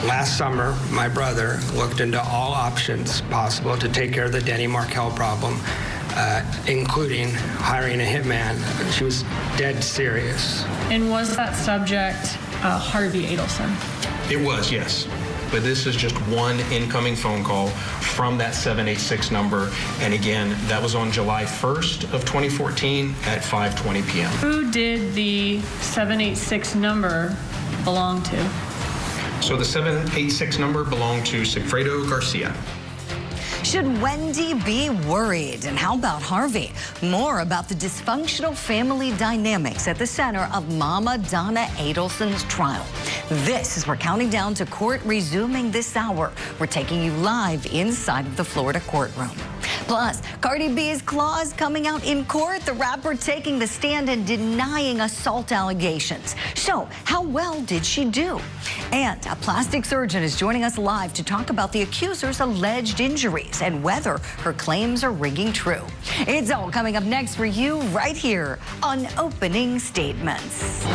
Last summer, my brother looked into all options possible to take care of the Dan Markel problem, including hiring a hitman. She was dead serious. And was that subject Harvey Adelson? It was, yes. But this is just one incoming phone call from that 786 number. And again, that was on July 1st of 2014 at 5:20 p.m. Who did the 786 number belong to? So the 786 number belonged to Sigfredo Garcia. Should Wendy be worried? And how about Harvey? More about the dysfunctional family dynamics at the center of Mama Donna Adelson's trial. This is we're counting down to court resuming this hour. We're taking you live inside of the Florida courtroom. Plus, Cardi B's claws coming out in court. The rapper taking the stand and denying assault allegations. So, how well did she do? And a plastic surgeon is joining us live to talk about the accuser's alleged injuries and whether her claims are ringing true. It's all coming up next for you right here on Opening Statements.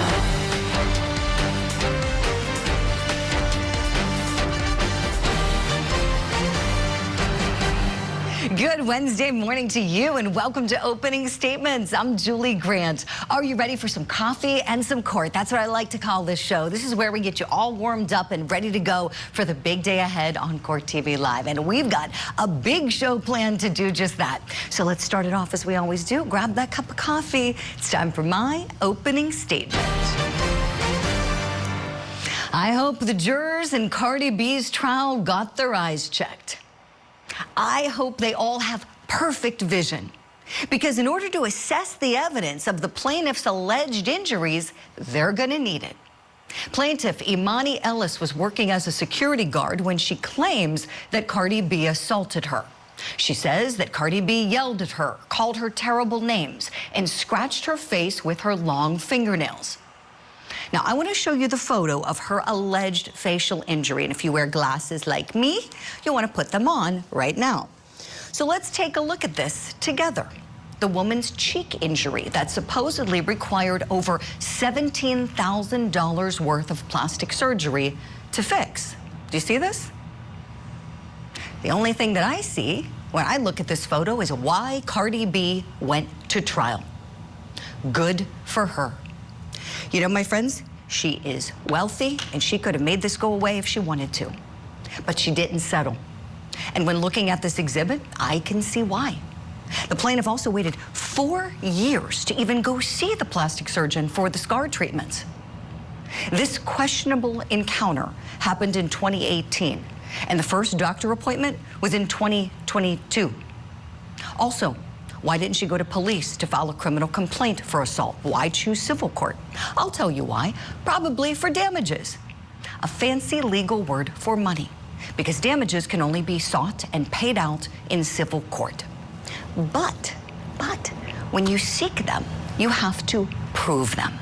Good Wednesday morning to you and welcome to Opening Statements. I'm Julie Grant. Are you ready for some coffee and some court? That's what I like to call this show. This is where we get you all warmed up and ready to go for the big day ahead on Court TV Live. And we've got a big show planned to do just that. So let's start it off as we always do. Grab that cup of coffee. It's time for my opening statement. I hope the jurors in Cardi B's trial got their eyes checked. I hope they all have perfect vision, because in order to assess the evidence of the plaintiff's alleged injuries, they're going to need it. Plaintiff Imani Ellis was working as a security guard when she claims that Cardi B assaulted her. She says that Cardi B yelled at her, called her terrible names, and scratched her face with her long fingernails. Now, I want to show you the photo of her alleged facial injury. And if you wear glasses like me, you'll want to put them on right now. So let's take a look at this together. The woman's cheek injury that supposedly required over $17,000 worth of plastic surgery to fix. Do you see this? The only thing that I see when I look at this photo is why Cardi B went to trial. Good for her. You know, my friends, she is wealthy and she could have made this go away if she wanted to, but she didn't settle. And when looking at this exhibit, I can see why. The plaintiff also waited 4 years to even go see the plastic surgeon for the scar treatments. This questionable encounter happened in 2018, and the first doctor appointment was in 2022. Also, why didn't she go to police to file a criminal complaint for assault? Why choose civil court? I'll tell you why. Probably for damages. A fancy legal word for money, because damages can only be sought and paid out in civil court. But when you seek them, you have to prove them.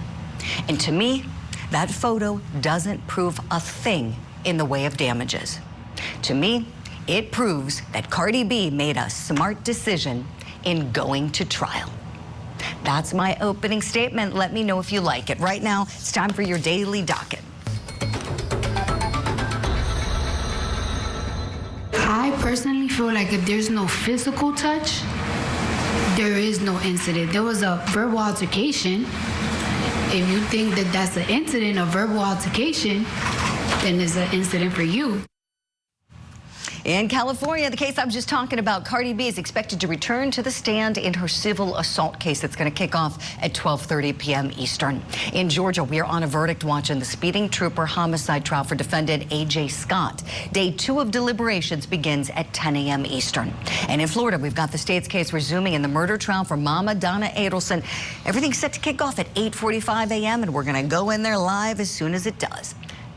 And to me, that photo doesn't prove a thing in the way of damages. To me, it proves that Cardi B made a smart decision in going to trial. That's my opening statement. Let me know if you like it. Right now, it's time for your daily docket. I personally feel like if there's no physical touch, there is no incident. There was a verbal altercation. If you think that that's an incident, a verbal altercation, then it's an incident for you. In California, the case I'm just talking about, Cardi B is expected to return to the stand in her civil assault case that's going to kick off at 12:30 p.m. Eastern. In Georgia, we are on a verdict watch in the speeding trooper homicide trial for defendant A.J. Scott. Day 2 of deliberations begins at 10 a.m. Eastern. And in Florida, we've got the state's case resuming in the murder trial for Mama Donna Adelson. Everything's set to kick off at 8:45 a.m. and we're going to go in there live as soon as it does.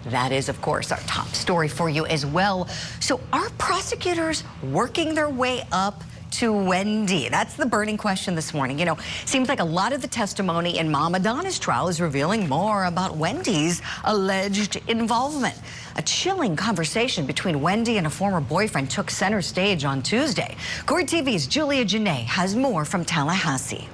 That is, of course, our top story for you as well. So are prosecutors working their way up to Wendy? That's the burning question this morning. You know, seems like a lot of the testimony in Mama Donna's trial is revealing more about Wendy's alleged involvement. A chilling conversation between Wendy and a former boyfriend took center stage on Tuesday. Court TV's Julia Janae has more from Tallahassee.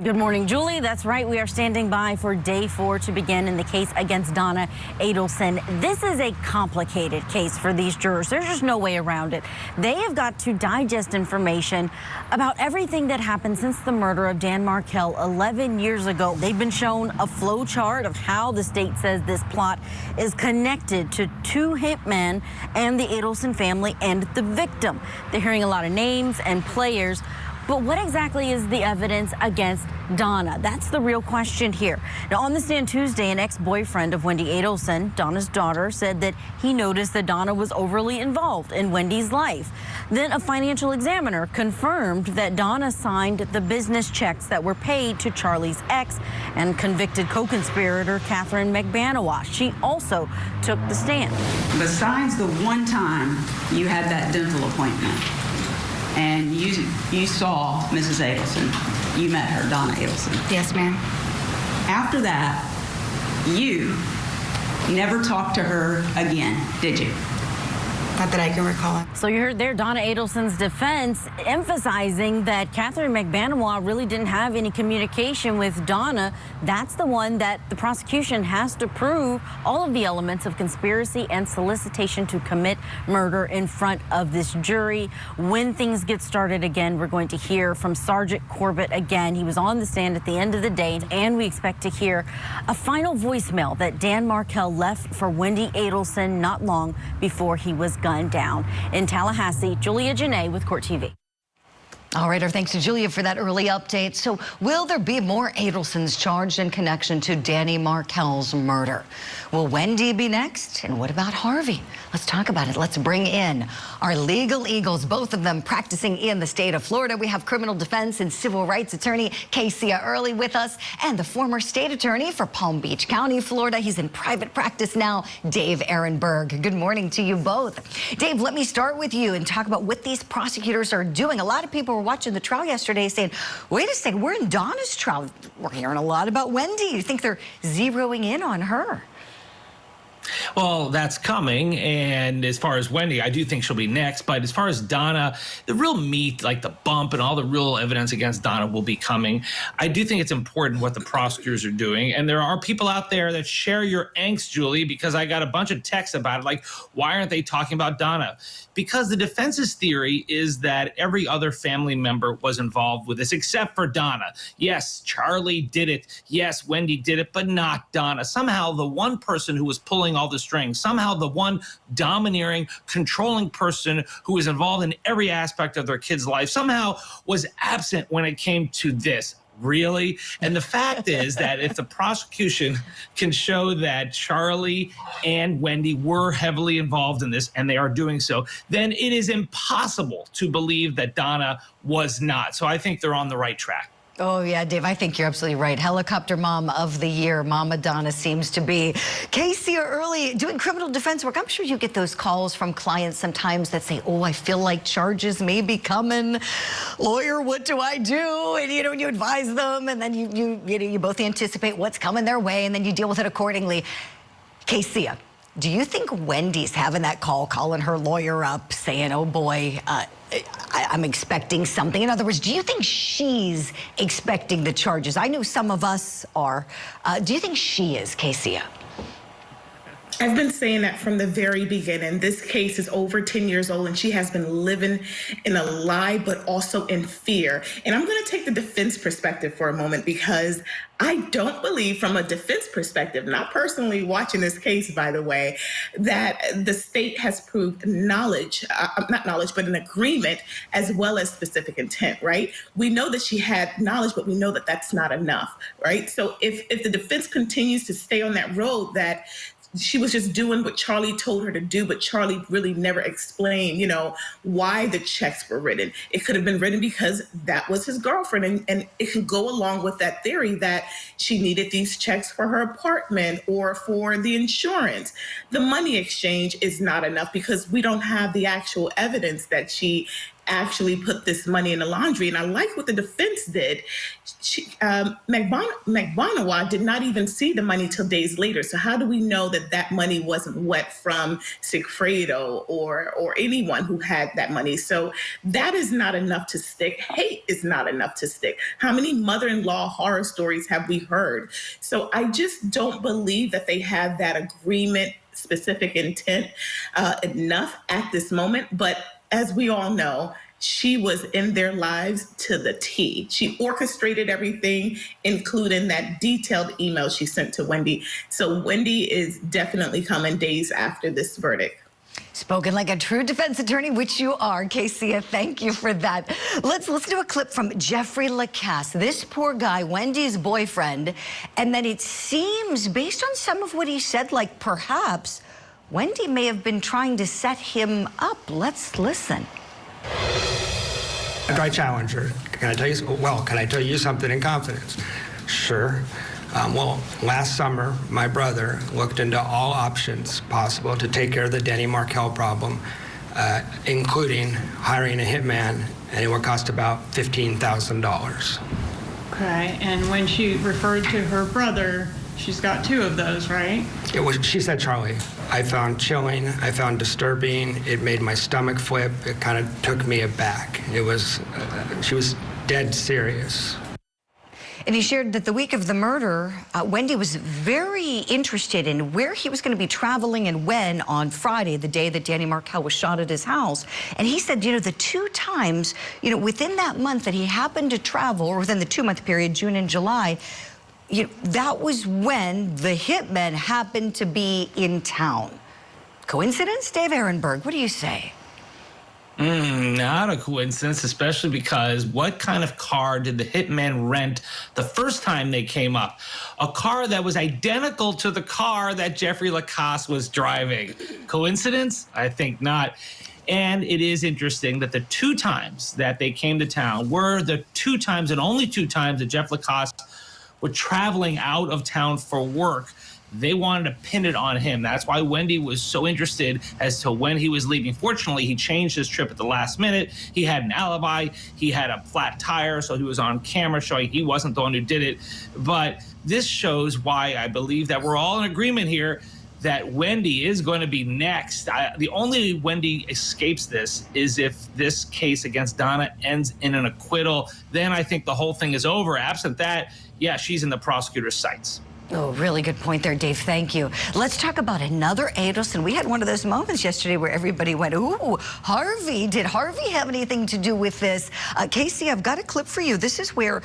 Good morning, Julie. That's right. We are standing by for day 4 to begin in the case against Donna Adelson. This is a complicated case for these jurors. There's just no way around it. They have got to digest information about everything that happened since the murder of Dan Markel 11 years ago. They've been shown a flow chart of how the state says this plot is connected to 2 hitmen and the Adelson family and the victim. They're hearing a lot of names and players. But what exactly is the evidence against Donna? That's the real question here. Now, on the stand Tuesday, an ex-boyfriend of Wendy Adelson, Donna's daughter, said that he noticed that Donna was overly involved in Wendy's life. Then a financial examiner confirmed that Donna signed the business checks that were paid to Charlie's ex and convicted co-conspirator Katherine Magbanua. She also took the stand. Besides the one time you had that dental appointment, and you saw Mrs. Adelson. You met her, Donna Adelson. Yes, ma'am. After that, you never talked to her again, did you? Not that I can recall. So you heard there Donna Adelson's defense emphasizing that Katherine Magbanua really didn't have any communication with Donna. That's the one that the prosecution has to prove all of the elements of conspiracy and solicitation to commit murder in front of this jury. When things get started again, we're going to hear from Sergeant Corbett again. He was on the stand at the end of the day, and we expect to hear a final voicemail that Dan Markel left for Wendy Adelson not long before he was gunned down. In Tallahassee, Julia Janae with Court TV. All right, our thanks to Julia for that early update. So will there be more Adelsons charged in connection to Danny Markel's murder? Will Wendy be next? And what about Harvey? Let's talk about it. Let's bring in our legal eagles, both of them practicing in the state of Florida. We have criminal defense and civil rights attorney Casey Early with us, and the former state attorney for Palm Beach County, Florida. He's in private practice now, Dave Ehrenberg. Good morning to you both. Dave, let me start with you and talk about what these prosecutors are doing. A lot of people were watching the trial yesterday saying, wait a second, we're in Donna's trial. We're hearing a lot about Wendy. You think they're zeroing in on her? Well, that's coming, and as far as Wendy, I do think she'll be next, but as far as Donna, the real meat, like the bump and all the real evidence against Donna will be coming. I do think it's important what the prosecutors are doing, and there are people out there that share your angst, Julie, because I got a bunch of texts about it, like, why aren't they talking about Donna? Because the defense's theory is that every other family member was involved with this, except for Donna. Yes, Charlie did it. Yes, Wendy did it, but not Donna. Somehow the one person who was pulling all the strings, somehow the one domineering, controlling person who was involved in every aspect of their kid's life, somehow was absent when it came to this. Really? And the fact is that if the prosecution can show that Charlie and Wendy were heavily involved in this, and they are doing so, then it is impossible to believe that Donna was not. So I think they're on the right track. Oh, yeah, Dave, I think you're absolutely right. Helicopter Mom of the Year, Mama Donna seems to be. Casey Early, doing criminal defense work. I'm sure you get those calls from clients sometimes that say, oh, I feel like charges may be coming. Lawyer, what do I do? And, you advise them, and then you both anticipate what's coming their way, and then you deal with it accordingly. Casey, do you think Wendy's having that call, calling her lawyer up, saying, oh, boy, I'm expecting something? In other words, do you think she's expecting the charges? I know some of us are. Do you think she is, Casey? I've been saying that from the very beginning. This case is over 10 years old, and she has been living in a lie, but also in fear. And I'm going to take the defense perspective for a moment, because I don't believe, from a defense perspective, not personally watching this case, by the way, that the state has proved knowledge, not knowledge, but an agreement, as well as specific intent, right? We know that she had knowledge, but we know that that's not enough, right? So if the defense continues to stay on that road, that she was just doing what Charlie told her to do, but Charlie really never explained, why the checks were written. It could have been written because that was his girlfriend. And it can go along with that theory that she needed these checks for her apartment or for the insurance. The money exchange is not enough because we don't have the actual evidence that she actually put this money in the laundry. And I like what the defense did. Magbanua did not even see the money till days later. So how do we know that that money wasn't wet from Sigfredo or anyone who had that money? So that is not enough to stick. Hate is not enough to stick. How many mother-in-law horror stories have we heard? So I just don't believe that they have that agreement, specific intent enough at this moment. But as we all know, she was in their lives to the T. She orchestrated everything, including that detailed email she sent to Wendy. So Wendy is definitely coming days after this verdict. Spoken like a true defense attorney, which you are, Casey. Thank you for that. Let's do a clip from Jeffrey Lacasse, this poor guy, Wendy's boyfriend. And then it seems, based on some of what he said, like perhaps Wendy may have been trying to set him up. Let's listen. I challenge her. Can I tell you something in confidence? Sure. Well, last summer, my brother looked into all options possible to take care of the Danny Markel problem, including hiring a hitman, and it would cost about $15,000. Okay, and when she referred to her brother, she's got two of those, right? She said Charlie. I found chilling, I found disturbing, it made my stomach flip, it kind of took me aback. She was dead serious. And he shared that the week of the murder, Wendy was very interested in where he was going to be traveling and when on Friday, the day that Danny Markel was shot at his house. And he said, the 2 times, within that month that he happened to travel, or within the 2-month period, June and July, that was when the hitmen happened to be in town. Coincidence? Dave Ehrenberg, what do you say? Not a coincidence, especially because what kind of car did the hitmen rent the first time they came up? A car that was identical to the car that Jeffrey Lacasse was driving. Coincidence? I think not. And it is interesting that the 2 times that they came to town were the 2 times and only 2 times that Jeff Lacasse were traveling out of town for work. They wanted to pin it on him. That's why Wendy was so interested as to when he was leaving. Fortunately, he changed his trip at the last minute. He had an alibi. He had a flat tire, so he was on camera showing he wasn't the one who did it. But this shows why I believe that we're all in agreement here that Wendy is going to be next. The only way Wendy escapes this is if this case against Donna ends in an acquittal. Then I think the whole thing is over. Absent that, yeah, she's in the prosecutor's sights. Oh, really good point there, Dave. Thank you. Let's talk about another Adelson. We had one of those moments yesterday where everybody went, ooh, Harvey. Did Harvey have anything to do with this? Casey, I've got a clip for you. This is where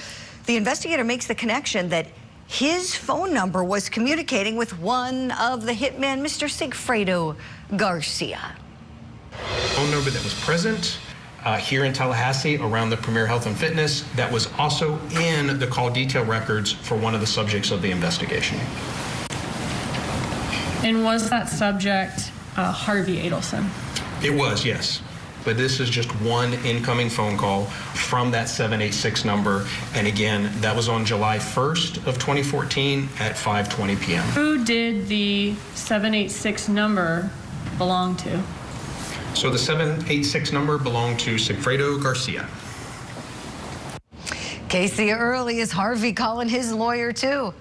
the investigator makes the connection that his phone number was communicating with one of the hitmen, Mr. Sigfredo Garcia. Phone number that was present here in Tallahassee around the Premier Health and Fitness that was also in the call detail records for one of the subjects of the investigation. And was that subject Harvey Adelson? It was, yes. But this is just one incoming phone call from that 786 number. And again, that was on July 1st of 2014 at 5:20 p.m. Who did the 786 number belong to? So the 786 number belonged to Sigfredo Garcia. Casey, early is Harvey calling his lawyer too.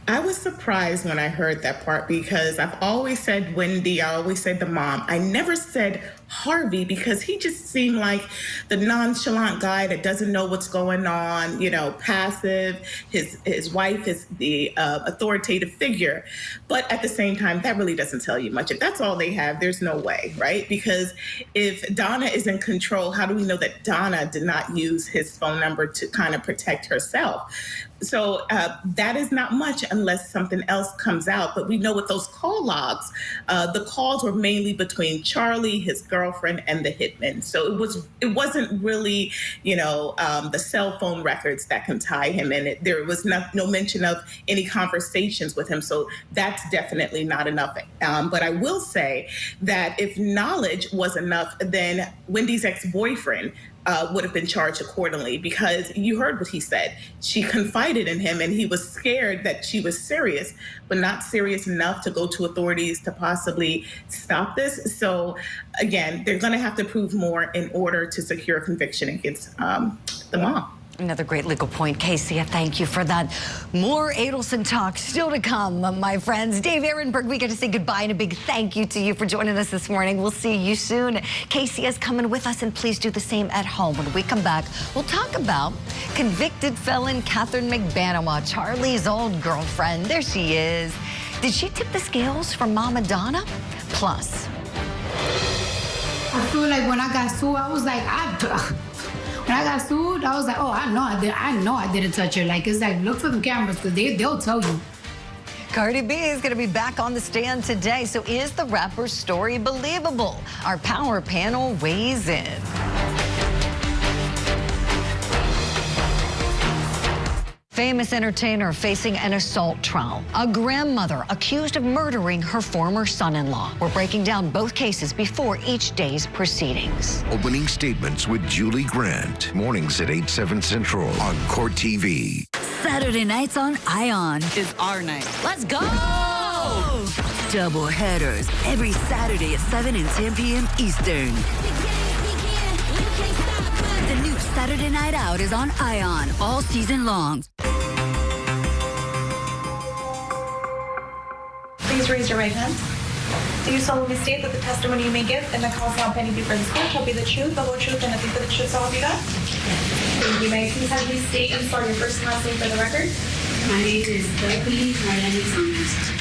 I was surprised when I heard that part because I've always said Wendy, I always said the mom. I never said Harvey because he just seemed like the nonchalant guy that doesn't know what's going on, passive. His wife is the authoritative figure. But at the same time, that really doesn't tell you much. If that's all they have, there's no way, right? Because if Donna is in control, how do we know that Donna did not use his phone number to kind of protect herself? So that is not much unless something else comes out. But we know with those call logs, the calls were mainly between Charlie, his girlfriend, and the hitman. So it wasn't really, the cell phone records that can tie him in. There was no mention of any conversations with him. So that's definitely not enough. But I will say that if knowledge was enough, then Wendy's ex-boyfriend would have been charged accordingly, because you heard what he said. She confided in him and he was scared that she was serious, but not serious enough to go to authorities to possibly stop this. So again, they're going to have to prove more in order to secure a conviction against the mom. Another great legal point, Casey. Thank you for that. More Adelson talk still to come, my friends. Dave Ehrenberg, we get to say goodbye, and a big thank you to you for joining us this morning. We'll see you soon. Casey is coming with us, and please do the same at home. When we come back, we'll talk about convicted felon Katherine Magbanua, Charlie's old girlfriend. There she is. Did she tip the scales for Mama Donna? Plus, I feel like when I got sued, I was like, when I got sued, I was like, oh, I know I didn't touch her. Like, it's like, look for the cameras, because they'll tell you. Cardi B is going to be back on the stand today. So is the rapper's story believable? Our power panel weighs in. Famous entertainer facing an assault trial. A grandmother accused of murdering her former son-in-law. We're breaking down both cases before each day's proceedings. Opening statements with Julie Grant. Mornings at 8, 7 Central on Court TV. Saturday nights on ION is our night. Let's go! Double headers every Saturday at 7 and 10 p.m. Eastern. The new Saturday Night Out is on ION all season long. Please raise your right hand. Do you solemnly state that the testimony you may give in the cause now pending before this court shall be the truth, the whole truth, and nothing but the truth, so help you God? Thank you. May I please have you state and spell your first and last name for the record? My name is Beverly Martinez.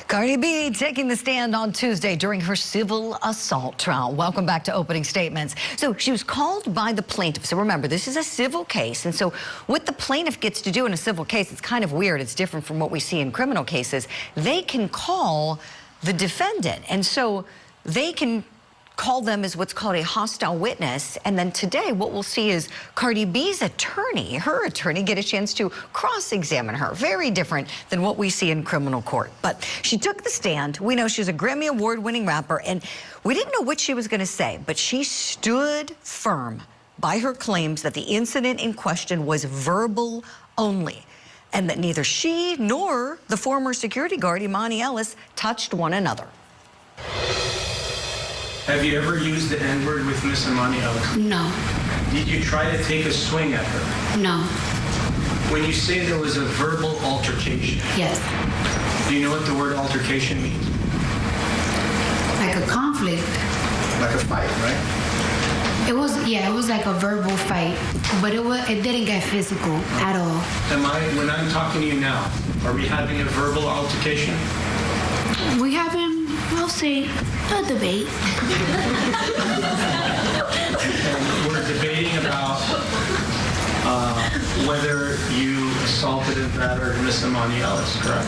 Cardi B taking the stand on Tuesday during her civil assault trial. Welcome back to Opening Statements. So she was called by the plaintiff. So remember, this is a civil case. And so what the plaintiff gets to do in a civil case, it's kind of weird. It's different from what we see in criminal cases. They can call the defendant. And so they can call them as what's called a hostile witness. And then today, what we'll see is Cardi B's attorney, her attorney, get a chance to cross-examine her. Very different than what we see in criminal court. But she took the stand. We know she's a Grammy Award-winning rapper, and we didn't know what she was going to say, but she stood firm by her claims that the incident in question was verbal only, and that neither she nor the former security guard, Imani Ellis, touched one another. Have you ever used the N-word with Miss Imani Ellison? No. Did you try to take a swing at her? No. When you say there was a verbal altercation, Yes. do you know what the word altercation means? Like a conflict. Like a fight, right? It was like a verbal fight, but it didn't get physical at all. When I'm talking to you now, are we having a verbal altercation? We having, I'll say, a debate. We're debating about whether you assaulted and battered Miss Imani Ellis, correct?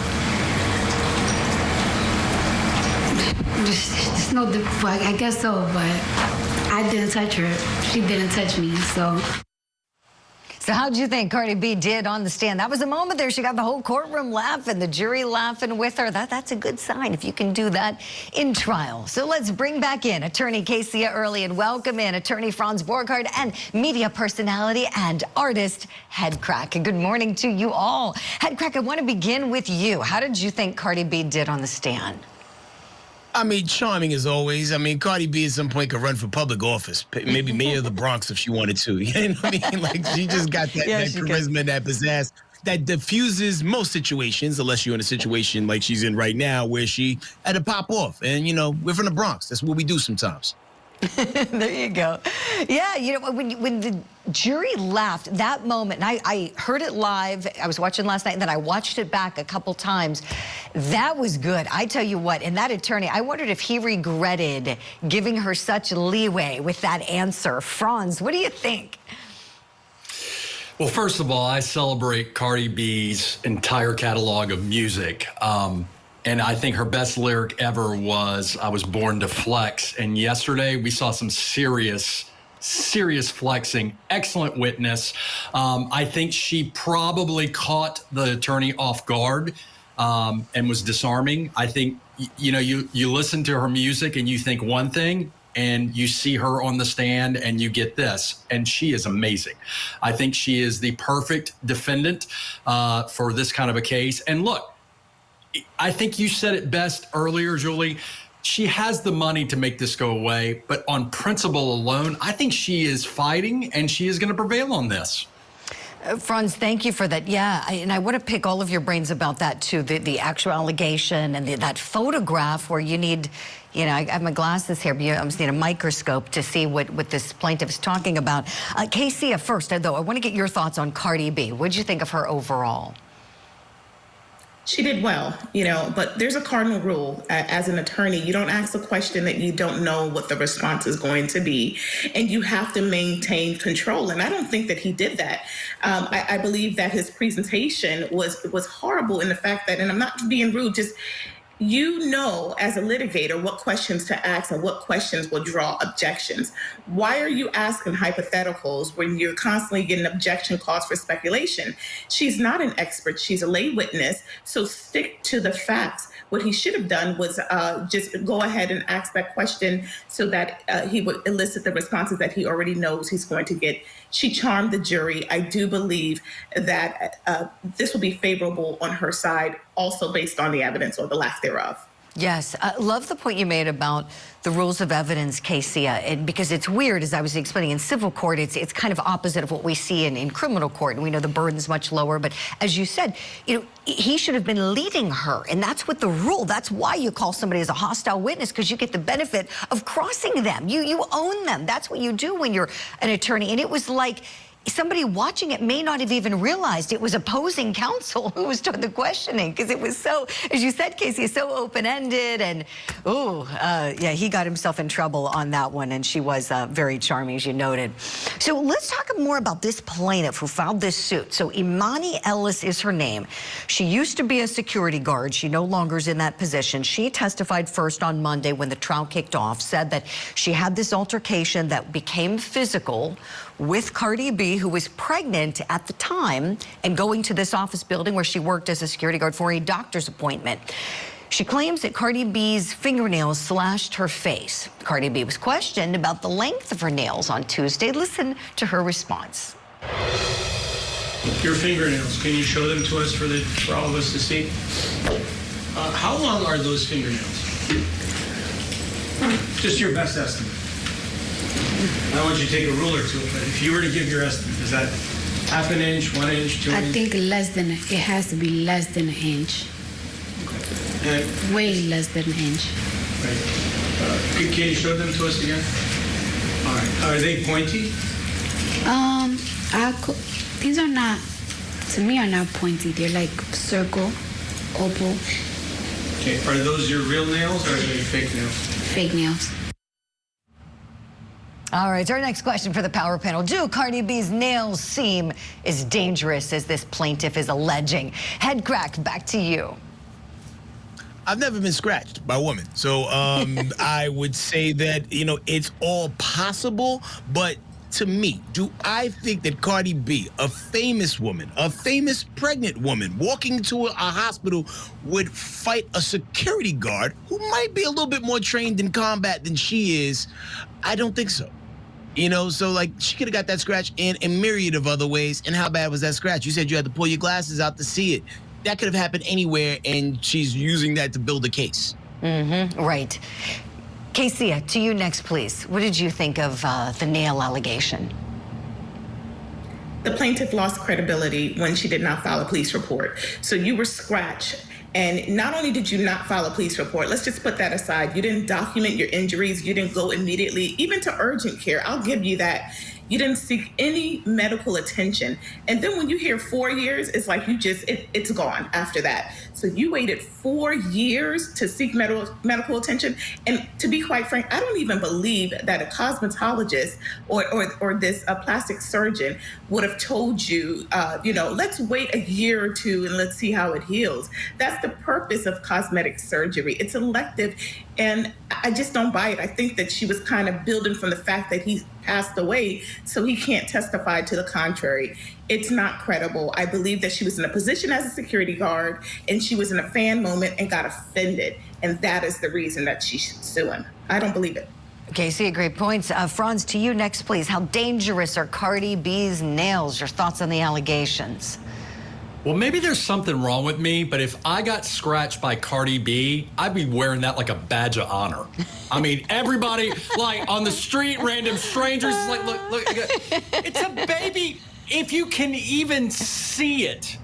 It's no, I guess so, but I didn't touch her. She didn't touch me, so. So how'd you think Cardi B did on the stand? That was a moment there. She got the whole courtroom laughing, the jury laughing with her. That's a good sign if you can do that in trial. So let's bring back in attorney Casey Early and welcome in attorney Franz Borghardt and media personality and artist Headcrack. Good morning to you all. Headcrack, I want to begin with you. How did you think Cardi B did on the stand? I mean, charming as always. I mean, Cardi B at some point could run for public office, maybe mayor of the Bronx if she wanted to. You know what I mean? Like, she just got that, that charisma, that pizzazz that diffuses most situations, unless you're in a situation like she's in right now where she had to pop off. And, you know, we're from the Bronx. That's what we do sometimes. There you go. Yeah, you know, when the jury laughed, that moment, and I heard it live, I was watching last night, and then I watched it back a couple times. That was good. I tell you what, and that attorney, I wondered if he regretted giving her such leeway with that answer. Franz, what do you think? Well, first of all, I celebrate Cardi B's entire catalog of music. And I think her best lyric ever was, "I was born to flex." And yesterday we saw some serious flexing. Excellent witness. I think she probably caught the attorney off guard and was disarming. I think, you know, you listen to her music and you think one thing, and you see her on the stand and you get this, and she is amazing. I think she is the perfect defendant for this kind of a case. And look, I think you said it best earlier, Julie. She has the money to make this go away, but on principle alone, I think she is fighting and she is going to prevail on this. Franz, thank you for that. Yeah, and I want to pick all of your brains about that too, the actual allegation and that photograph where you need, you know, I have my glasses here, but you almost need a microscope to see what this plaintiff is talking about. Casey, first, though, I want to get your thoughts on Cardi B. What did you think of her overall? She did well, you know, but there's a cardinal rule as an attorney. You don't ask a question that you don't know what the response is going to be, and you have to maintain control. And I don't think that he did that. I believe that his presentation was horrible in the fact that, and I'm not being rude, just you know, as a litigator, what questions to ask and what questions will draw objections. Why are you asking hypotheticals when you're constantly getting objection calls for speculation? She's not an expert. She's a lay witness. So stick to the facts. What he should have done was just go ahead and ask that question so that he would elicit the responses that he already knows he's going to get. She charmed the jury. I do believe that this will be favorable on her side, also based on the evidence or the lack thereof. Yes, love the point you made about the rules of evidence, Casey, because it's weird, as I was explaining, in civil court, it's kind of opposite of what we see in criminal court, and we know the burden's much lower, but as you said, you know, he should have been leading her, and that's what the rule, that's why you call somebody as a hostile witness, because you get the benefit of crossing them. You own them. That's what you do when you're an attorney, and it was like, somebody watching it may not have even realized it was opposing counsel who was doing the questioning, because it was so, as you said, Casey, so open-ended, and yeah, he got himself in trouble on that one, and she was very charming, as you noted. So let's talk more about this plaintiff who filed this suit. So Imani Ellis is her name. She used to be a security guard. She no longer is in that position. She testified first on Monday when the trial kicked off, said that she had this altercation that became physical with Cardi B, who was pregnant at the time and going to this office building where she worked as a security guard for a doctor's appointment. She claims that Cardi B's fingernails slashed her face. Cardi B was questioned about the length of her nails on Tuesday. Listen to her response. Your fingernails, can you show them to us for all of us to see? How long are those fingernails? Just your best estimate. I don't want you to take a ruler to it, but if you were to give your estimate, is that half an inch, 1 inch, 2 inches? I think it has to be less than an inch. Okay. Way less than an inch. Right. Can you show them to us again? All right. Are they pointy? These are not, to me, are not pointy. They're like circle, oval. Okay. Are those your real nails or are they fake nails? Fake nails. All right, our next question for the power panel. Do Cardi B's nails seem as dangerous as this plaintiff is alleging? Head crack, back to you. I've never been scratched by a woman. So I would say that, you know, it's all possible, but to me, do I think that Cardi B, a famous woman, a famous pregnant woman, walking into a hospital would fight a security guard who might be a little bit more trained in combat than she is? I don't think so. You know, so like she could have got that scratch in a myriad of other ways. And how bad was that scratch? You said you had to pull your glasses out to see it. That could have happened anywhere, and she's using that to build a case. Right. Casey, to you next, please. What did you think of the nail allegation? The plaintiff lost credibility when she did not file a police report. So you were scratched. And not only did you not file a police report, let's just put that aside. You didn't document your injuries. You didn't go immediately, even to urgent care. I'll give you that. You didn't seek any medical attention. And then when you hear 4 years, it's like it's gone after that. So you waited 4 years to seek medical attention. And to be quite frank, I don't even believe that a cosmetologist or this plastic surgeon would have told you, let's wait a year or two and let's see how it heals. That's the purpose of cosmetic surgery. It's elective. And I just don't buy it. I think that she was kind of building from the fact that he passed away, so he can't testify to the contrary. It's not credible. I believe that she was in a position as a security guard, and she was in a fan moment and got offended. And that is the reason that she's suing. I don't believe it. Casey, great points. Franz, to you next, please. How dangerous are Cardi B's nails? Your thoughts on the allegations? Well, maybe there's something wrong with me, but if I got scratched by Cardi B, I'd be wearing that like a badge of honor. I mean, everybody, like on the street, random strangers, is like, look, it's a baby. If you can even see it,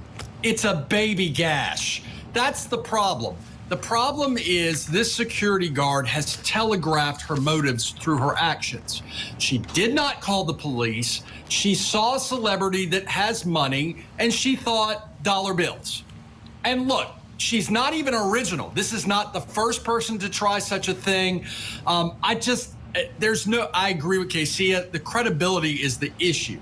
it's a baby gash. That's the problem. The problem is this security guard has telegraphed her motives through her actions. She did not call the police. She saw a celebrity that has money, and she thought dollar bills. And look, she's not even original. This is not the first person to try such a thing. I agree with Casey. The credibility is the issue,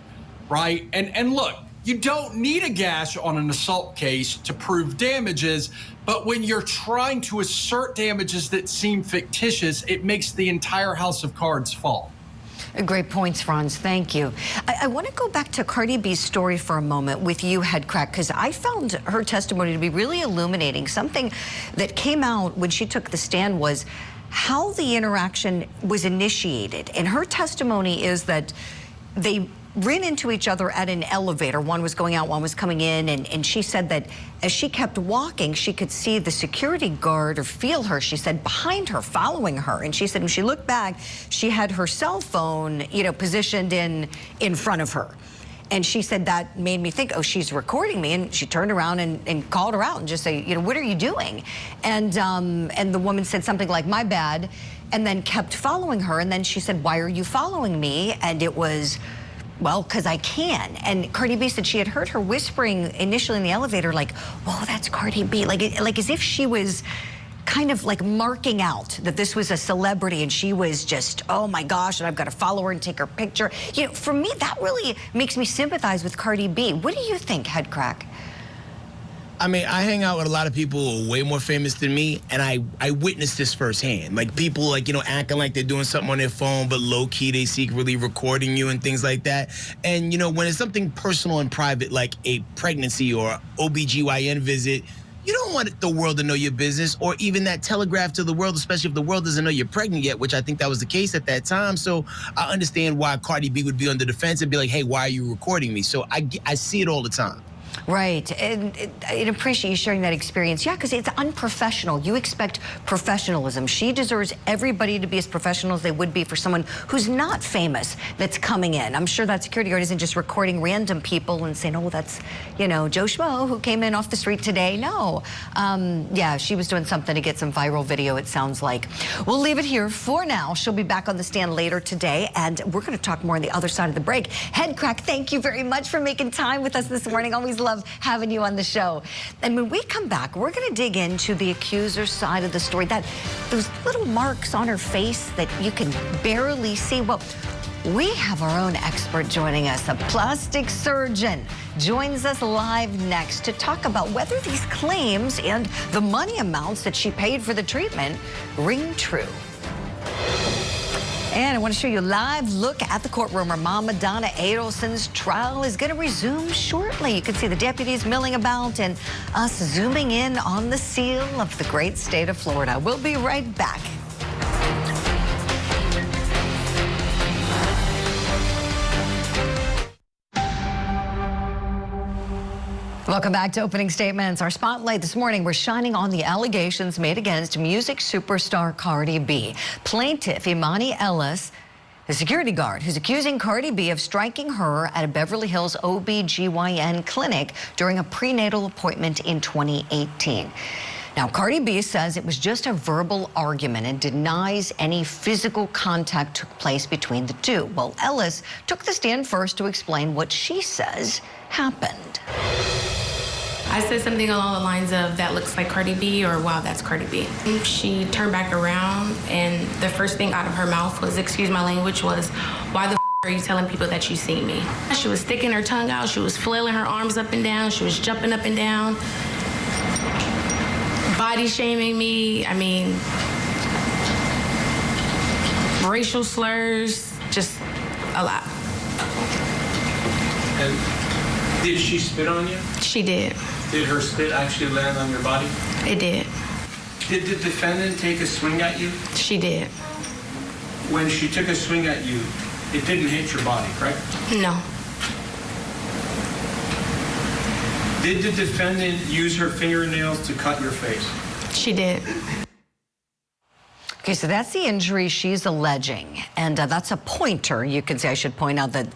right? And look, you don't need a gash on an assault case to prove damages, but when you're trying to assert damages that seem fictitious, it makes the entire house of cards fall. Great points, Franz. Thank you. I want to go back to Cardi B's story for a moment with you, Headcrack, because I found her testimony to be really illuminating. Something that came out when she took the stand was how the interaction was initiated. And her testimony is that they ran into each other at an elevator. One was going out, one was coming in, and she said that as she kept walking, she could see the security guard or feel her, she said, behind her, following her. And she said when she looked back, she had her cell phone, positioned in front of her. And she said that made me think, oh, she's recording me. And she turned around and called her out and just say, what are you doing? And the woman said something like, my bad, and then kept following her. And then she said, why are you following me? And it was, well, because I can. And Cardi B said she had heard her whispering initially in the elevator, like, whoa, that's Cardi B. Like as if she was kind of like marking out that this was a celebrity and she was just, oh my gosh, and I've got to follow her and take her picture. For me, that really makes me sympathize with Cardi B. What do you think, Headcrack? I mean, I hang out with a lot of people who are way more famous than me, and I witnessed this firsthand. Like, people, like, acting like they're doing something on their phone, but low-key they secretly recording you and things like that. And, when it's something personal and private, like a pregnancy or OBGYN visit, you don't want the world to know your business, or even that telegraph to the world, especially if the world doesn't know you're pregnant yet, which I think that was the case at that time. So I understand why Cardi B would be on the defense and be like, hey, why are you recording me? So I see it all the time. Right, and I appreciate you sharing that experience. Yeah, because it's unprofessional. You expect professionalism. She deserves everybody to be as professional as they would be for someone who's not famous that's coming in. I'm sure that security guard isn't just recording random people and saying, oh, that's, Joe Schmo who came in off the street today. No. Yeah, she was doing something to get some viral video, it sounds like. We'll leave it here for now. She'll be back on the stand later today, and we're going to talk more on the other side of the break. Headcrack, thank you very much for making time with us this morning. Always love having you on the show. And when we come back, we're going to dig into the accuser's side of the story. Those little marks on her face that you can barely see. Well, we have our own expert joining us. A plastic surgeon joins us live next to talk about whether these claims and the money amounts that she paid for the treatment ring true. And I want to show you a live look at the courtroom where Mama Donna Adelson's trial is going to resume shortly. You can see the deputies milling about and us zooming in on the seal of the great state of Florida. We'll be right back. Welcome back to Opening Statements. Our spotlight this morning, we're shining on the allegations made against music superstar Cardi B. Plaintiff Imani Ellis, the security guard who's accusing Cardi B of striking her at a Beverly Hills OBGYN clinic during a prenatal appointment in 2018. Now, Cardi B says it was just a verbal argument and denies any physical contact took place between the two. Well, Ellis took the stand first to explain what she says happened. I said something along the lines of, that looks like Cardi B, or wow, that's Cardi B. She turned back around, and the first thing out of her mouth was, excuse my language, was, why the are you telling people that you see me? She was sticking her tongue out, she was flailing her arms up and down, she was jumping up and down, body shaming me, I mean, racial slurs, just a lot. And did she spit on you? She did. Did her spit actually land on your body? It did. Did the defendant take a swing at you? She did. when she took a swing at you, it didn't hit your body, correct? No. Did the defendant use her fingernails to cut your face? She did. Okay, so that's the injury she's alleging, and that's a pointer. You can see, I should point out that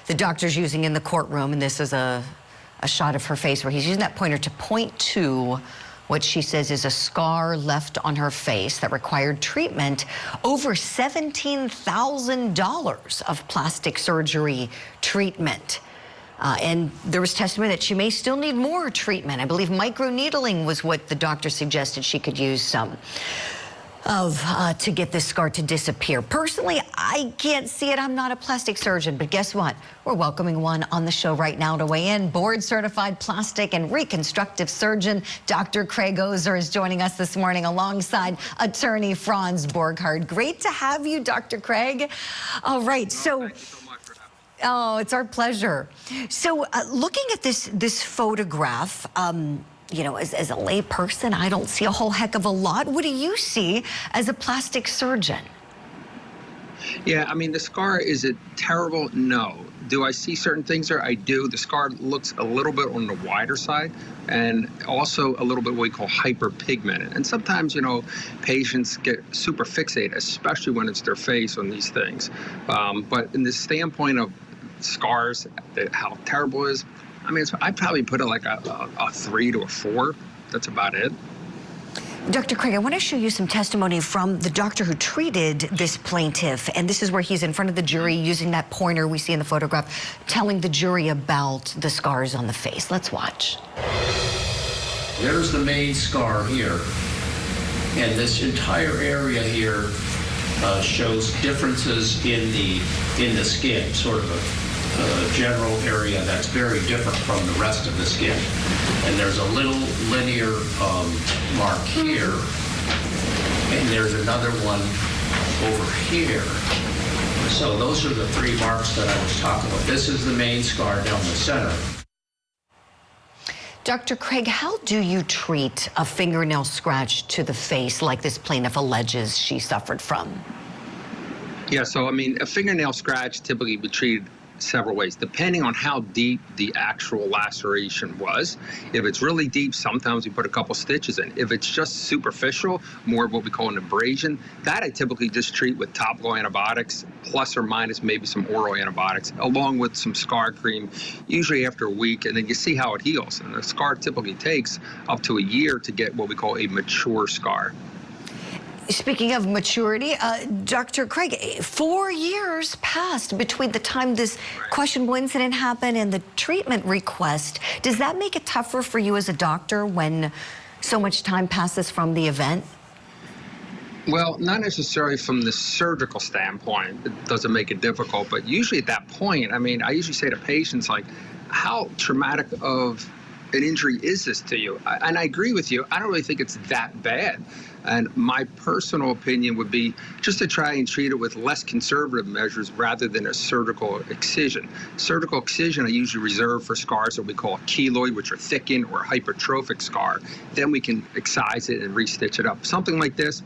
the doctor's using in the courtroom, and this is a shot of her face where he's using that pointer to point to what she says is a scar left on her face that required treatment, over $17,000 of plastic surgery treatment. And there was testimony that she may still need more treatment. I believe microneedling was what the doctor suggested she could use some of to get this scar to disappear. Personally, I can't see it. I'm not a plastic surgeon, but guess what? We're welcoming one on the show right now to weigh in. Board-certified plastic and reconstructive surgeon Dr. Craig Ozer is joining us this morning alongside attorney Franz Borghardt. Great to have you, Dr. Craig. All right, so. Oh, it's our pleasure. So looking at this photograph, you know, as a lay person, I don't see a whole heck of a lot. What do you see as a plastic surgeon? Yeah, I mean, the scar, is it terrible? No. Do I see certain things there? I do. The scar looks a little bit on the wider side and also a little bit what we call hyperpigmented. And sometimes, you know, patients get super fixated, especially when it's their face on these things. But in the standpoint of scars, how terrible it is, I mean, I'd probably put it like a 3 to a 4. That's about it. Dr. Craig, I want to show you some testimony from the doctor who treated this plaintiff. And this is where he's in front of the jury using that pointer we see in the photograph, telling the jury about the scars on the face. Let's watch. There's the main scar here. And this entire area here shows differences in the skin, sort of a general area that's very different from the rest of the skin. And there's a little linear mark here, and there's another one over here. So those are the 3 marks that I was talking about. This is the main scar down the center. Dr. Craig, how do you treat a fingernail scratch to the face like this plaintiff alleges she suffered from? Yeah, so I mean, a fingernail scratch typically would be treated several ways, depending on how deep the actual laceration was. If it's really deep, sometimes we put a couple stitches in. If it's just superficial, more of what we call an abrasion, that I typically just treat with topical antibiotics, plus or minus maybe some oral antibiotics, along with some scar cream, usually after a week, and then you see how it heals. And the scar typically takes up to a year to get what we call a mature scar. Speaking of maturity, Dr. Craig, 4 years passed between the time this questionable incident happened and the treatment request. Does that make it tougher for you as a doctor when so much time passes from the event? Well, not necessarily from the surgical standpoint. It doesn't make it difficult, but usually at that point, I mean, I usually say to patients, like, how traumatic of an injury is this to you? And I agree with you. I don't really think it's that bad. And my personal opinion would be just to try and treat it with less conservative measures rather than a surgical excision. Surgical excision I usually reserve for scars that we call keloid, which are thickened, or hypertrophic scar. Then we can excise it and restitch it up. Something like this,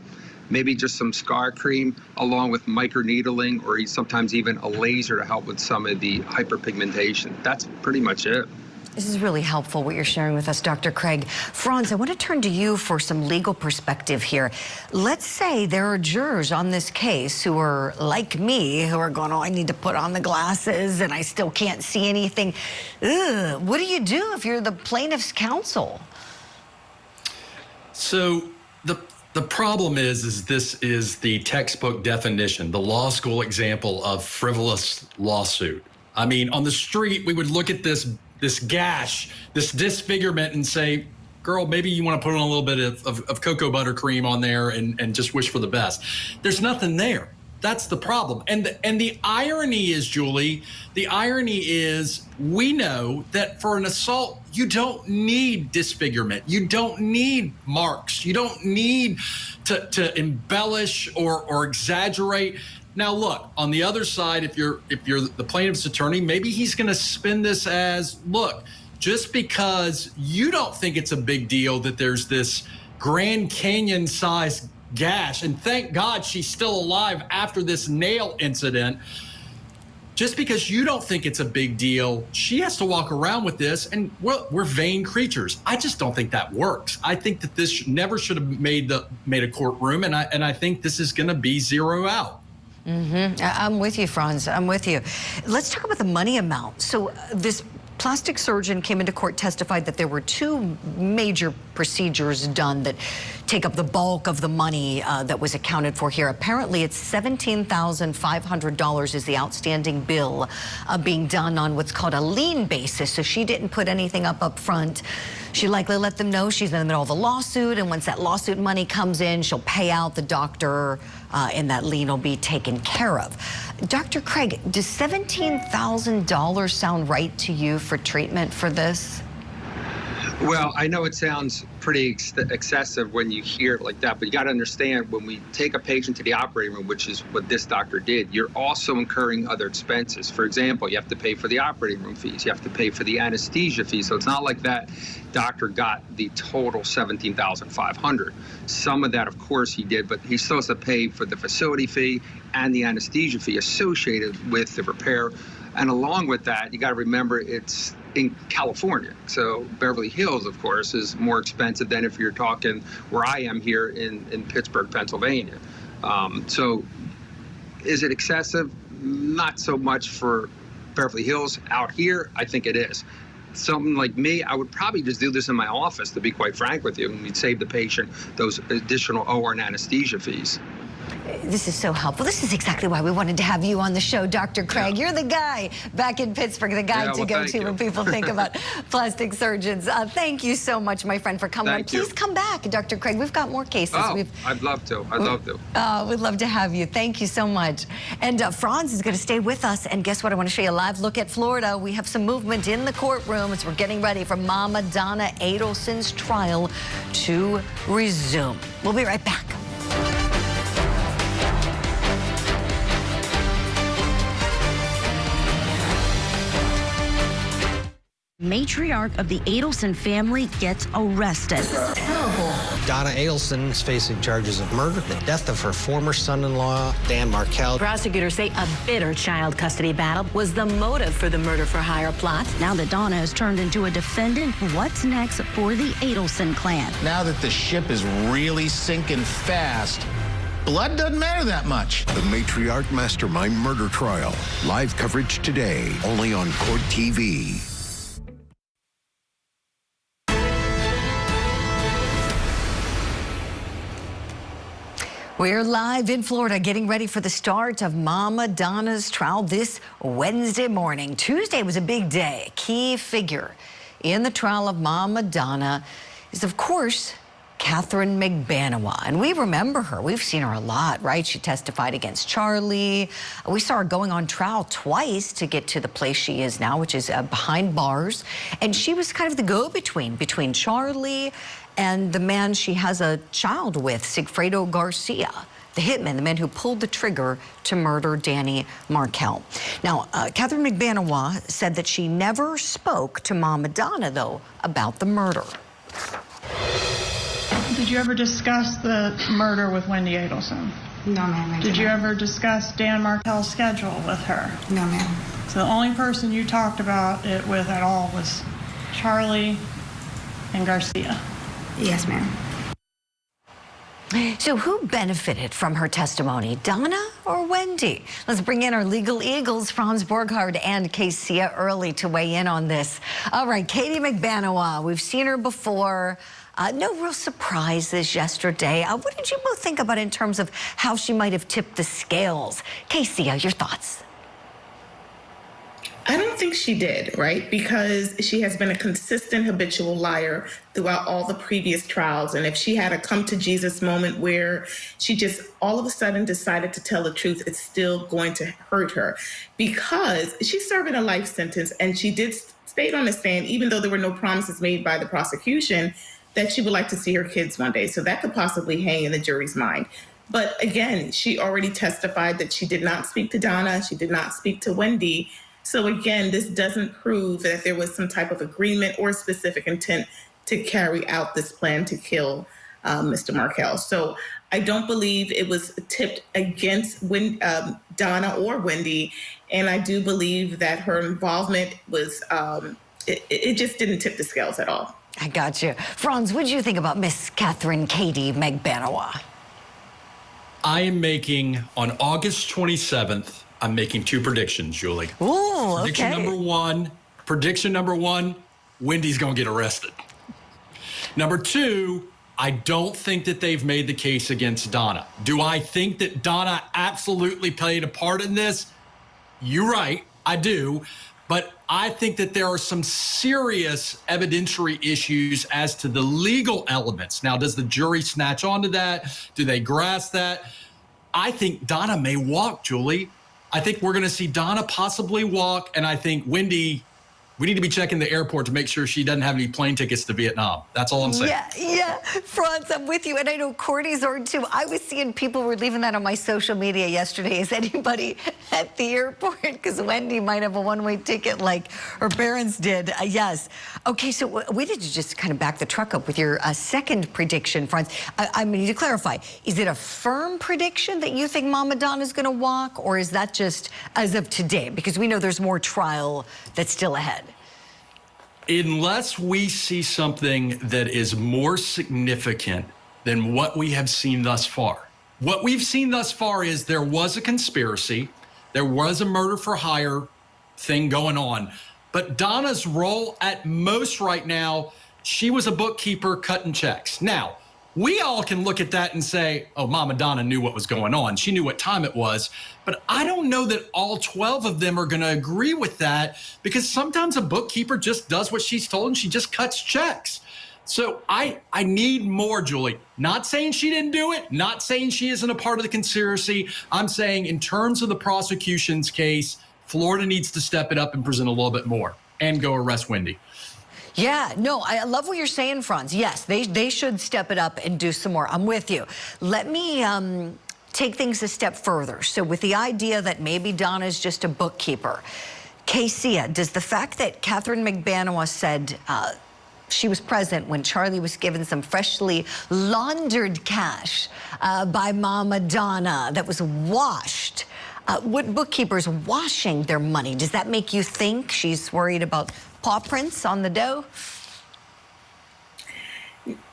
maybe just some scar cream along with microneedling, or sometimes even a laser to help with some of the hyperpigmentation. That's pretty much it. This is really helpful, what you're sharing with us, Dr. Craig. Franz, I want to turn to you for some legal perspective here. Let's say there are jurors on this case who are like me, who are going, oh, I need to put on the glasses and I still can't see anything. Ugh. What do you do if you're the plaintiff's counsel? So the problem is this is the textbook definition, the law school example of frivolous lawsuit. I mean, on the street, we would look at this gash, this disfigurement, and say, girl, maybe you want to put on a little bit of cocoa butter cream on there and just wish for the best. There's nothing there. That's the problem. And the irony is, Julie, the irony is we know that for an assault, you don't need disfigurement. You don't need marks. You don't need to embellish or exaggerate. Now, look, on the other side, if you're the plaintiff's attorney, maybe he's going to spin this as, look, just because you don't think it's a big deal that there's this Grand Canyon-sized gash. And thank God she's still alive after this nail incident. Just because you don't think it's a big deal, she has to walk around with this, and we're vain creatures. I just don't think that works. I think that this never should have made a courtroom, and I think this is going to be zero out. I'm with you, Franz. I'm with you. Let's talk about the money amount. So this plastic surgeon came into court, testified that there were two major procedures done that take up the bulk of the money that was accounted for here. Apparently, it's $17,500 is the outstanding bill being done on what's called a lien basis. So she didn't put anything up front. She likely let them know she's in the middle of a lawsuit, and once that lawsuit money comes in, she'll pay out the doctor, and that lien will be taken care of. Dr. Craig, does $17,000 sound right to you for treatment for this? Well, I know it sounds pretty excessive when you hear it like that, but you got to understand, when we take a patient to the operating room, which is what this doctor did, you're also incurring other expenses. For example, you have to pay for the operating room fees. You have to pay for the anesthesia fees. So it's not like that doctor got the total $17,500. Some of that, of course, he did, but he's supposed to pay for the facility fee and the anesthesia fee associated with the repair. And along with that, you got to remember it's in California. So Beverly Hills, of course, is more expensive than if you're talking where I am here in Pittsburgh, Pennsylvania. So is it excessive? Not so much for Beverly Hills. Out here, I think it is. Something like me, I would probably just do this in my office, to be quite frank with you, and we'd save the patient those additional OR and anesthesia fees. This is so helpful. This is exactly why we wanted to have you on the show, Dr. Craig. You're the guy back in Pittsburgh, the guy to go to when people think about plastic surgeons. Thank you so much, my friend, for coming on. Please come back, Dr. Craig. We've got more cases. Oh, I'd love to. I'd love to. We'd love to have you. Thank you so much. And Franz is going to stay with us. And guess what? I want to show you a live look at Florida. We have some movement in the courtroom as we're getting ready for Mama Donna Adelson's trial to resume. We'll be right back. Matriarch of the Adelson family gets arrested. Terrible. Donna Adelson is facing charges of murder, the death of her former son-in-law, Dan Markel. Prosecutors say a bitter child custody battle was the motive for the murder-for-hire plot. Now that Donna has turned into a defendant, what's next for the Adelson clan? Now that the ship is really sinking fast, blood doesn't matter that much. The Matriarch Mastermind Murder Trial. Live coverage today, only on Court TV. We're live in Florida, getting ready for the start of Mama Donna's trial this Wednesday morning. Tuesday was a big day. A key figure in the trial of Mama Donna is, of course, Katherine Magbanua. And we remember her. We've seen her a lot, right? She testified against Charlie. We saw her going on trial twice to get to the place she is now, which is behind bars. And she was kind of the go-between between Charlie and the man she has a child with, Sigfredo Garcia, the hitman, the man who pulled the trigger to murder Danny Markel. Now, Katherine Magbanua said that she never spoke to Mama Donna, though, about the murder. Did you ever discuss the murder with Wendy Adelson? No, ma'am. Did you ever discuss Dan Markel's schedule with her? No, ma'am. So the only person you talked about it with at all was Charlie and Garcia? Yes, ma'am. So who benefited from her testimony, Donna or Wendy? Let's bring in our legal eagles, Franz Borghardt and Casey Early, to weigh in on this. All right, Katie Magbanua, we've seen her before. No real surprises yesterday. What did you both think about in terms of how she might have tipped the scales? Casey, your thoughts? I don't think she did, right? Because she has been a consistent habitual liar throughout all the previous trials. And if she had a come to Jesus moment where she just all of a sudden decided to tell the truth, it's still going to hurt her, because she's serving a life sentence, and she did state on the stand, even though there were no promises made by the prosecution, that she would like to see her kids one day. So that could possibly hang in the jury's mind. But again, she already testified that she did not speak to Donna. She did not speak to Wendy. So again, this doesn't prove that there was some type of agreement or specific intent to carry out this plan to kill Mr. Markel. So I don't believe it was tipped against Donna or Wendy, and I do believe that her involvement was, it just didn't tip the scales at all. I got you. Franz, what did you think about Miss Katherine Magbanua? I am making, on August 27th, I'm making 2 predictions, Julie. Ooh, Prediction number one, Wendy's going to get arrested. Number 2, I don't think that they've made the case against Donna. Do I think that Donna absolutely played a part in this? You're right, I do. But I think that there are some serious evidentiary issues as to the legal elements. Now, does the jury snatch onto that? Do they grasp that? I think Donna may walk, Julie. I think we're going to see Donna possibly walk, and I think Wendy, we need to be checking the airport to make sure she doesn't have any plane tickets to Vietnam. That's all I'm saying. Yeah, Franz, I'm with you. And I know Courtney's on too. I was seeing people were leaving that on my social media yesterday. Is anybody at the airport? Because Wendy might have a one-way ticket like her parents did. Yes. Okay, so we need to just kind of back the truck up with your second prediction, Franz. I need to clarify. Is it a firm prediction that you think Mama Donna's going to walk? Or is that just as of today? Because we know there's more trial that's still ahead. Unless we see something that is more significant than what we have seen thus far. What we've seen thus far is there was a conspiracy, there was a murder for hire thing going on, but Donna's role at most right now, she was a bookkeeper cutting checks. Now, we all can look at that and say, oh, Mama Donna knew what was going on. She knew what time it was. But I don't know that all 12 of them are going to agree with that, because sometimes a bookkeeper just does what she's told and she just cuts checks. So I need more, Julie. Not saying she didn't do it, not saying she isn't a part of the conspiracy. I'm saying in terms of the prosecution's case, Florida needs to step it up and present a little bit more and go arrest Wendy. Yeah, no, I love what you're saying, Franz. Yes, they should step it up and do some more. I'm with you. Let me take things a step further. So with the idea that maybe Donna's just a bookkeeper, Casey, does the fact that Katherine Magbanua said she was present when Charlie was given some freshly laundered cash by Mama Donna that was washed, what bookkeepers washing their money, does that make you think she's worried about paw prints on the dough?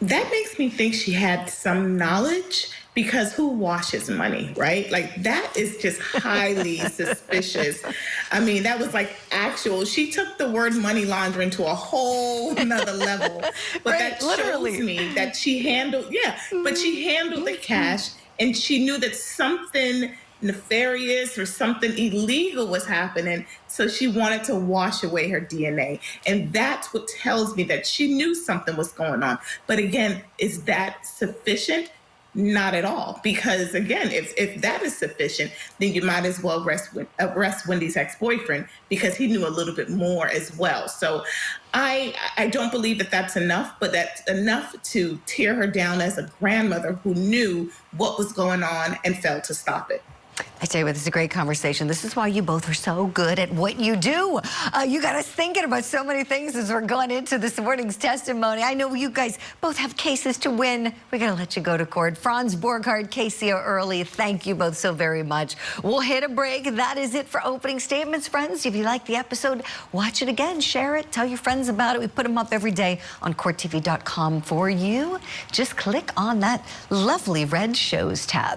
That makes me think she had some knowledge, because who washes money, right? Like, that is just highly suspicious. I mean, that was like actual, she took the word money laundering to a whole nother level. But right, that shows me that she handled, but she handled the cash, and she knew that something nefarious or something illegal was happening, so she wanted to wash away her DNA. And that's what tells me that she knew something was going on. But again, is that sufficient? Not at all. Because again, if that is sufficient, then you might as well arrest Wendy's ex-boyfriend, because he knew a little bit more as well. So I don't believe that that's enough, but that's enough to tear her down as a grandmother who knew what was going on and failed to stop it. I tell you what, this is a great conversation. This is why you both are so good at what you do. You got us thinking about so many things as we're going into this morning's testimony. I know you guys both have cases to win. We got to let you go to court. Franz Borghardt, Casey Early, thank you both so very much. We'll hit a break. That is it for opening statements, friends. If you like the episode, watch it again, share it, tell your friends about it. We put them up every day on courttv.com for you. Just click on that lovely red shows tab.